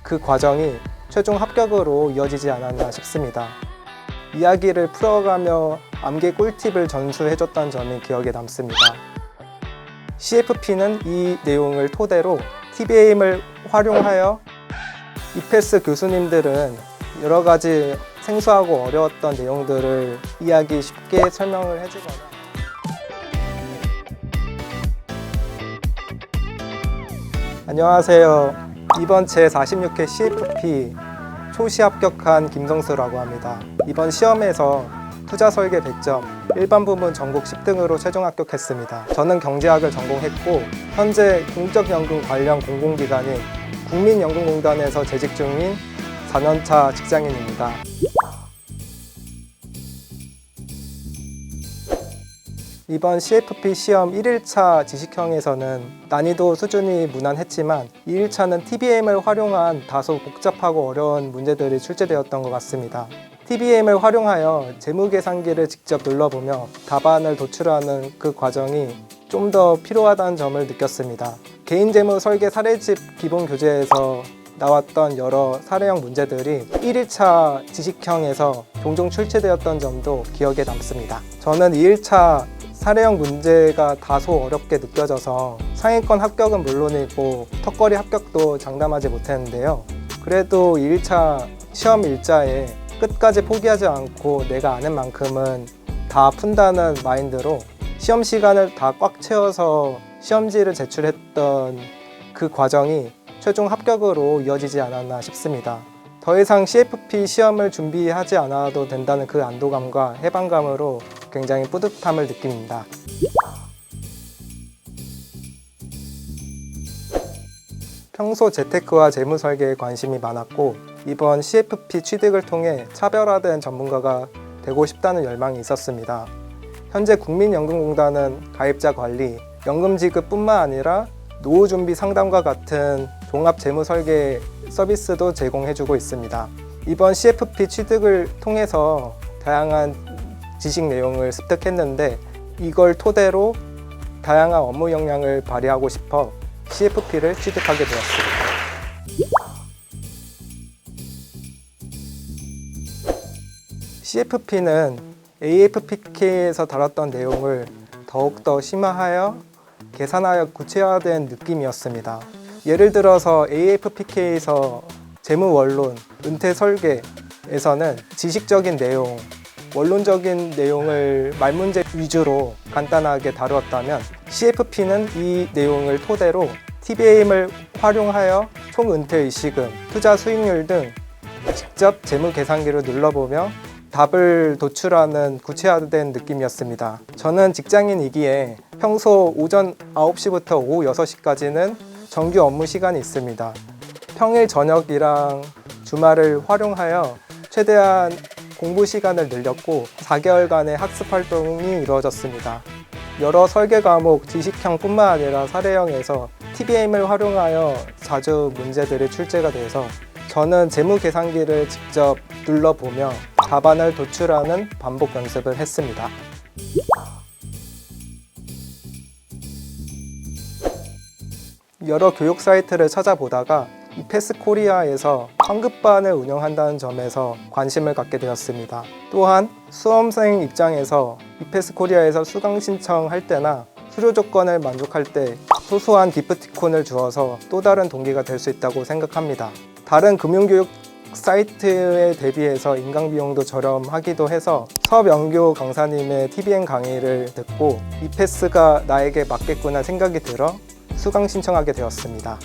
그 과정이 최종 합격으로 이어지지 않았나 싶습니다. 이야기를 풀어가며 암기 꿀팁을 전수해줬던 점이 기억에 남습니다. CFP는 이 내용을 토대로 TBA임을 활용하여 이패스 교수님들은 여러 가지 생소하고 어려웠던 내용들을 이야기 쉽게 설명을 해주거나 안녕하세요. 이번 제46회 CFP 초시 합격한 김성수라고 합니다. 이번 시험에서 투자 설계 100점, 일반 부문 전국 10등으로 최종 합격했습니다. 저는 경제학을 전공했고 현재 공적연금 관련 공공기관인 국민연금공단에서 재직 중인 4년차 직장인입니다. 이번 CFP 시험 1일차 지식형에서는 난이도 수준이 무난했지만 2일차는 TBM을 활용한 다소 복잡하고 어려운 문제들이 출제되었던 것 같습니다. TBM을 활용하여 재무계산기를 직접 눌러보며 답안을 도출하는 그 과정이 좀 더 필요하다는 점을 느꼈습니다. 개인재무 설계 사례집 기본교재에서 나왔던 여러 사례형 문제들이 1일차 지식형에서 종종 출제되었던 점도 기억에 남습니다. 저는 2일차 사례형 문제가 다소 어렵게 느껴져서 상위권 합격은 물론이고 턱걸이 합격도 장담하지 못했는데요. 그래도 2일차 시험 일자에 끝까지 포기하지 않고 내가 아는 만큼은 다 푼다는 마인드로 시험 시간을 다 꽉 채워서 시험지를 제출했던 그 과정이 최종 합격으로 이어지지 않았나 싶습니다. 더 이상 CFP 시험을 준비하지 않아도 된다는 그 안도감과 해방감으로 굉장히 뿌듯함을 느낍니다. 평소 재테크와 재무 설계에 관심이 많았고 이번 CFP 취득을 통해 차별화된 전문가가 되고 싶다는 열망이 있었습니다. 현재 국민연금공단은 가입자 관리, 연금 지급뿐만 아니라 노후 준비 상담과 같은 종합 재무 설계 서비스도 제공해주고 있습니다. 이번 CFP 취득을 통해서 다양한 지식 내용을 습득했는데 이걸 토대로 다양한 업무 역량을 발휘하고 싶어 CFP를 취득하게 되었습니다. CFP는 AFPK에서 다뤘던 내용을 더욱더 심화하여 계산하여 구체화된 느낌이었습니다. 예를 들어서 AFPK에서 재무 원론, 은퇴 설계에서는 지식적인 내용, 원론적인 내용을 말문제 위주로 간단하게 다루었다면 CFP는 이 내용을 토대로 TBA임을 활용하여 총은퇴 시금, 투자 수익률 등 직접 재무 계산기를 눌러보며 답을 도출하는 구체화된 느낌이었습니다. 저는 직장인이기에 평소 오전 9시부터 오후 6시까지는 정규 업무 시간이 있습니다. 평일 저녁이랑 주말을 활용하여 최대한 공부 시간을 늘렸고 4개월간의 학습 활동이 이루어졌습니다. 여러 설계 과목, 지식형뿐만 아니라 사례형에서 TBM을 활용하여 자주 문제들이 출제가 돼서 저는 재무 계산기를 직접 눌러보며 답안을 도출하는 반복 연습을 했습니다. 여러 교육 사이트를 찾아보다가 이패스 코리아에서 환급반을 운영한다는 점에서 관심을 갖게 되었습니다. 또한 수험생 입장에서 이패스 코리아에서 수강 신청할 때나 수료 조건을 만족할 때 소소한 기프티콘을 주어서 또 다른 동기가 될 수 있다고 생각합니다. 다른 금융교육 사이트에 대비해서 인강비용도 저렴하기도 해서 서명교 강사님의 TBM 강의를 듣고 이패스가 나에게 맞겠구나 생각이 들어 수강 신청하게 되었습니다.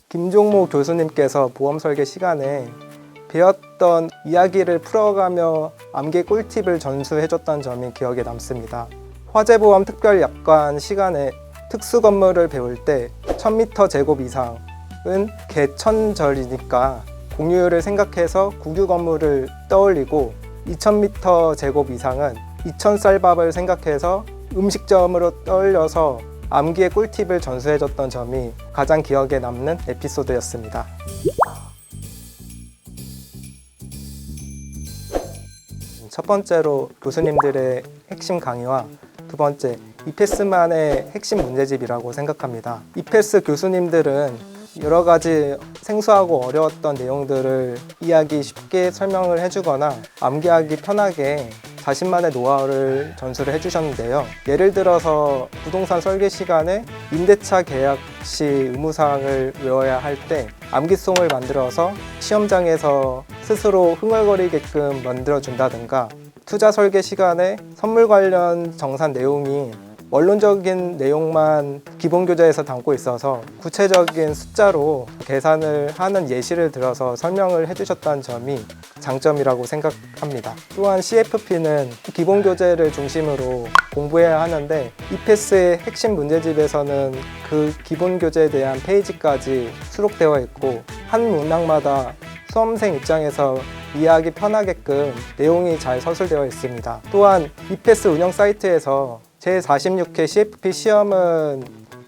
김종모 교수님께서 보험 설계 시간에 배웠던 이야기를 풀어가며 암기 꿀팁을 전수해줬던 점이 기억에 남습니다. 화재보험 특별약관 시간에 특수 건물을 배울 때 1000m 제곱 이상은 개천절이니까 공유율을 생각해서 국유 건물을 떠올리고 2000m 제곱 이상은 2000쌀밥을 생각해서 음식점으로 떠올려서 암기의 꿀팁을 전수해줬던 점이 가장 기억에 남는 에피소드였습니다. 첫 번째로 교수님들의 핵심 강의와 두 번째 이패스만의 핵심 문제집이라고 생각합니다. 이패스 교수님들은 여러 가지 생소하고 어려웠던 내용들을 이해하기 쉽게 설명을 해주거나 암기하기 편하게 자신만의 노하우를 전수를 해주셨는데요. 예를 들어서 부동산 설계 시간에 임대차 계약 시 의무사항을 외워야 할 때 암기송을 만들어서 시험장에서 스스로 흥얼거리게끔 만들어준다든가, 투자 설계 시간에 선물 관련 정산 내용이 원론적인 내용만 기본 교재에서 담고 있어서 구체적인 숫자로 계산을 하는 예시를 들어서 설명을 해주셨다는 점이 장점이라고 생각합니다. 또한 CFP는 기본 교재를 중심으로 공부해야 하는데 이패스의 핵심 문제집에서는 그 기본 교재에 대한 페이지까지 수록되어 있고 한 문항마다 수험생 입장에서 이해하기 편하게끔 내용이 잘 서술되어 있습니다. 또한 이패스 운영 사이트에서 제46회 CFP 시험은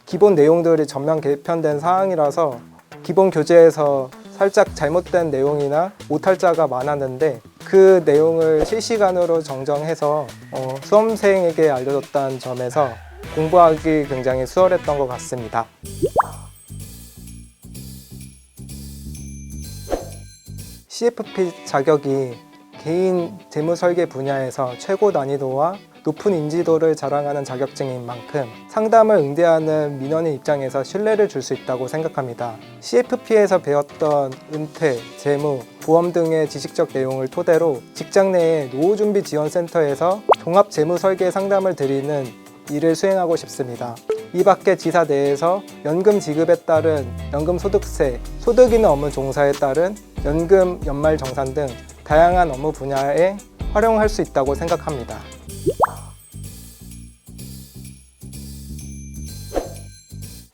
기본 내용들이 전면 개편된 사항이라서 기본 교재에서 살짝 잘못된 내용이나 오탈자가 많았는데 그 내용을 실시간으로 정정해서 수험생에게 알려줬다는 점에서 공부하기 굉장히 수월했던 것 같습니다. CFP 자격이 개인 재무설계 분야에서 최고 난이도와 높은 인지도를 자랑하는 자격증인 만큼 상담을 응대하는 민원인 입장에서 신뢰를 줄 수 있다고 생각합니다. CFP에서 배웠던 은퇴, 재무, 보험 등의 지식적 내용을 토대로 직장 내의 노후준비지원센터에서 종합재무설계 상담을 드리는 일을 수행하고 싶습니다. 이 밖에 지사 내에서 연금 지급에 따른 연금소득세, 소득 있는 업무 종사에 따른 연금 연말정산 등 다양한 업무 분야에 활용할 수 있다고 생각합니다.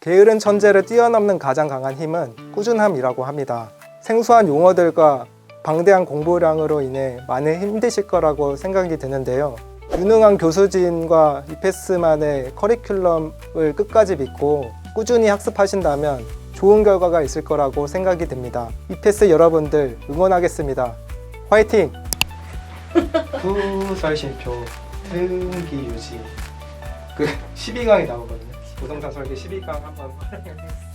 게으른 천재를 뛰어넘는 가장 강한 힘은 꾸준함이라고 합니다. 생소한 용어들과 방대한 공부량으로 인해 많이 힘드실 거라고 생각이 드는데요. 유능한 교수진과 이패스만의 커리큘럼을 끝까지 믿고 꾸준히 학습하신다면 좋은 결과가 있을 거라고 생각이 듭니다. 이패스 여러분들 응원하겠습니다. 화이팅! 구설심표, 등기 유지, 그 12강이 나오거든요. 부동산 설계 12강 한번 활용해 보겠습니다.